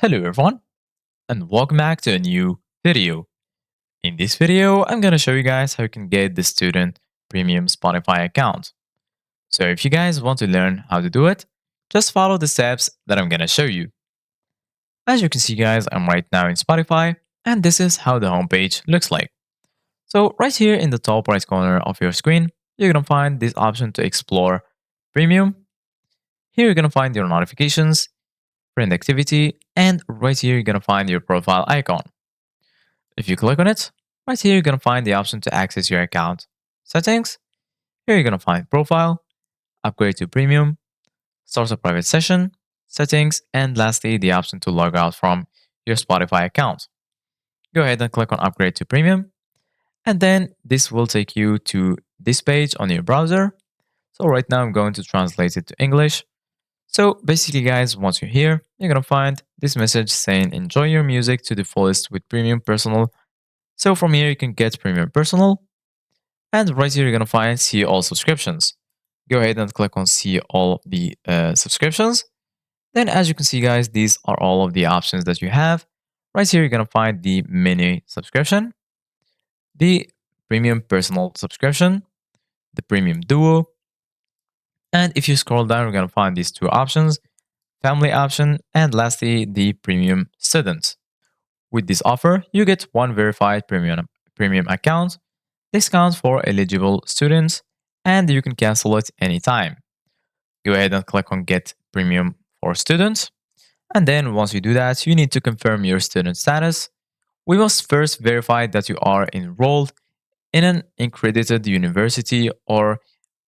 Hello everyone and welcome back to a new video. In this video, I'm going to show you guys how you can get the student premium Spotify account. So if you guys want to learn how to do it, just follow the steps that I'm going to show you. As you can see guys, I'm right now in Spotify and this is how the homepage looks like. So right here in the top right corner of your screen, you're going to find this option to explore premium. Here you're going to find your notifications, friend activity, and right here you're going to find your profile icon. If you click on it, right here you're going to find the option to access your account settings. Here you're going to find profile, upgrade to premium, start a private session, settings, and lastly the option to log out from your Spotify account. Go ahead and click on upgrade to premium, and then this will take you to this page on your browser. So right now I'm going to translate it to English. So basically guys, once you're here, you're going to find this message saying enjoy your music to the fullest with premium personal. So from here, you can get Premium Personal. And right here, you're going to find See All Subscriptions. Go ahead and click on See All the subscriptions. Then as you can see, guys, these are all of the options that you have. Right here, you're going to find the mini subscription, the Premium Personal subscription, the Premium Duo. And if you scroll down, you're going to find these two options, Family option, and lastly, the Premium Student. With this offer, you get one verified premium account, discount for eligible students, and you can cancel it anytime. Go ahead and click on Get Premium for Students. And then once you do that, you need to confirm your student status. We must first verify that you are enrolled in an accredited university or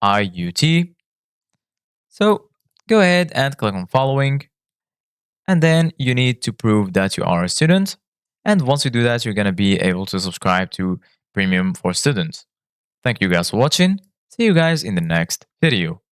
IUT. So go ahead and click on Following. And then you need to prove that you are a student. And once you do that, you're going to be able to subscribe to Premium for Students. Thank you guys for watching. See you guys in the next video.